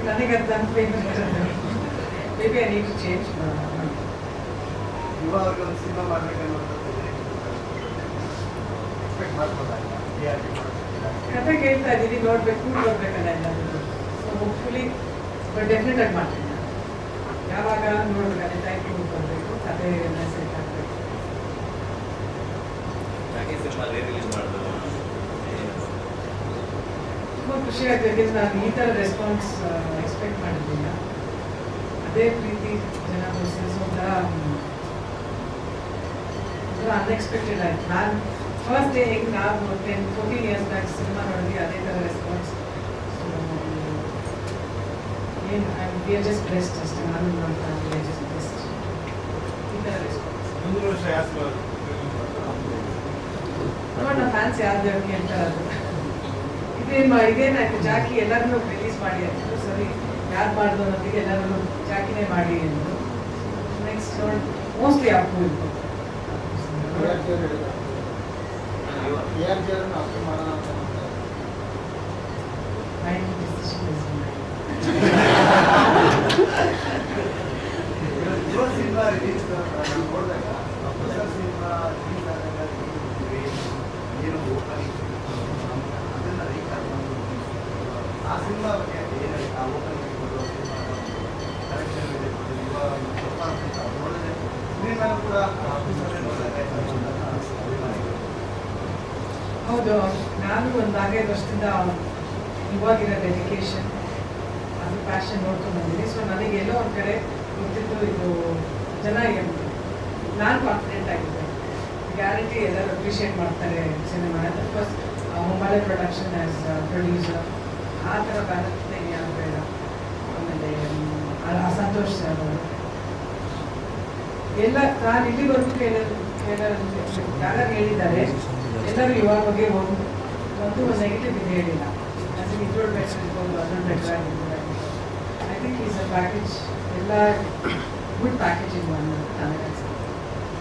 ನನಗೆ ಅದು ಅನ್ಬೇಕು. Maybe I need to change. ಇವಾಗ ಒಂದು ಸಿನಿಮಾ ಮಾಡಬೇಕನ್ನೋದು ಎಕ್ಸ್ಪೆಕ್ಟ್ ಮಾಡ್ಬೋದಾಗ ಕತೆ ಕೇಳ್ತಾ ಇದ್ದೀವಿ, ನೋಡ್ಬೇಕು, ನೋಡ್ಬೇಕಲ್ಲ ಎಲ್ಲಾದರೂ. ಸೊ ಹೋಪ್ಫುಲಿ ಬಟ್ ಡೆಫಿನೆಟ್ ಆಗಿ ಮಾಡ್ತೀನಿ. ಯಾವಾಗ ನೋಡ್ಬೇಕಾದ್ರೆ ಟೈಮ್ ಬರಬೇಕು, ಕತೆ ಎಲ್ಲ ಸೆಟ್ ಆಗಬೇಕು. ತುಂಬ ಖುಷಿ ಆಯ್ತು, ಯಾಕೆಂದ್ರೆ ನಾನು ಈ ಥರ ರೆಸ್ಪಾನ್ಸ್ ಎಕ್ಸ್ಪೆಕ್ಟ್ ಮಾಡಿದ್ದಿಲ್ಲ. ಅದೇ ಪ್ರೀತಿ ಜನ ತೋರಿಸಿದ್ರು ಒಂಥರ ಅನ್ಎಕ್ಸ್ಪೆಕ್ಟೆಡ್ ಆಯ್ತು. ನಾನು ಫಸ್ಟ್ ಡೇ ಹೆಂಗೆ ನಾವು 10-14 ಇಯರ್ಸ್ ಬ್ಯಾಕ್ ಸಿನಿಮಾ ನೋಡಿದ್ವಿ, ಅದೇ ಥರ ರೆಸ್ಪಾನ್ಸ್. ಸೊ ಏನು ವಿ ಆರ್ ಜಸ್ಟ್ ಬ್ಲೆಸ್ಡ್ ಅಷ್ಟೇ. ನಾನು ನಮ್ಮ ಫ್ಯಾಮಿಲಿ ಜಸ್ಟ್ ಬ್ಲೆಸ್ಡ್ ಈ ಥರ ರೆಸ್ಪಾನ್ಸ್. ಮುಂದಿನ ವರ್ಷ ಯಾರು ನಮ್ಮ ಫ್ಯಾನ್ಸ್ ಯಾವ್ದು ಕೇಳ್ತಾರೆ ಅದು. ಇದೇನಾಯ್ತು, ಜಾಕಿ ಎಲ್ಲರನ್ನೂ ರಿಲೀಸ್ ಮಾಡಿ ಅಂದರು. ಸರಿ, ಯಾರು ಮಾಡಿದ್ರು ಅನ್ನೋದಕ್ಕೆ ಎಲ್ಲರೂ ಜಾಕಿನೇ ಮಾಡಿ ಅಂದರು. ನೆಕ್ಸ್ಟ್ ನೋಡಿ ಮೋಸ್ಟ್ಲಿ ಅಪ್ಪು ಇರ್ಬೋದು. ಮೈಂಡ್ ಡಿಸಿಷನ್ ಇಸ್ ಯುವ ಸಿನಿಮಾ ರಿಲೀಸ್ ನಾವು ನೋಡಿದಾಗ ಹೊಸ ಸಿನಿಮಾ ರಿಲೀಸ್ ಆದಾಗ ಏನು ಓಪನಿಂಗ್ ಅದನ್ನು ರೀಕಾಲ್ ಮಾಡ್ಬೋದು. ಆ ಸಿನಿಮಾ ಬಗ್ಗೆ ಏನು ಆ ಓಪನಿಂಗ್ ಇರ್ಬೋದು, ಸಿನಿಮಾ ಕಲೆಕ್ಷನ್ ಇರ್ಬೋದು, ಯುವ ನೋಡಿದ್ರೆ ಸಿನಿಮಾ ಕೂಡ ಆಫೀಸಲ್ಲೇ ನೋಡಿದಾಗ ಹೌದು. ನಾನು ಒಂದು 4-5 ವರ್ಷದಿಂದ ಇವಾಗಿರೋ ಡೆಡಿಕೇಶನ್, ಅದು ಪ್ಯಾಷನ್ ನೋಡ್ಕೊಂಡು ಬಂದಿದ್ದೀನಿ. ಸೊ ನನಗೆ ಎಲ್ಲೋ ಒಂದು ಕಡೆ ಗೊತ್ತಿತ್ತು ಇದು ಜನ ನಾನು ಕಾನ್ಫಿಡೆಂಟ್ ಆಗಿದ್ದೆ, ಗ್ಯಾರಂಟಿ ಎಲ್ಲರೂ ಅಪ್ರಿಷಿಯೇಟ್ ಮಾಡ್ತಾರೆ cinema. Of course mobile production as producer ಆ ಥರ ಬ್ಯಾಲೆನ್ಸ್ ಯಾರು ಬೇಡ. ಆಮೇಲೆ ಸಂತೋಷ್ ಸರ್ ಎಲ್ಲ ನಾನು ಇಲ್ಲಿವರೆಗೂ ಯಾರು ಹೇಳಿದ್ದಾರೆ, ಎಲ್ಲರೂ ಇವಾಗ ಬಗ್ಗೆ ಒಂದು ನೆಗೆಟಿವ್ ಇದೆ ಹೇಳಿಲ್ಲ. ಅದು ಇದ್ರೊಳಗೆ ಬೆಟರ್ ಇರ್ಬೋದು, ಅದೊಂದು ಬೆಟರ್ ಆಗಿರ್ಬೋದು. I think is a package, ಎಲ್ಲ ಗುಡ್ ಪ್ಯಾಕೇಜಿಂಗ್ ಅನ್ನೋದು ನನಗೆ ಅನ್ಸುತ್ತೆ.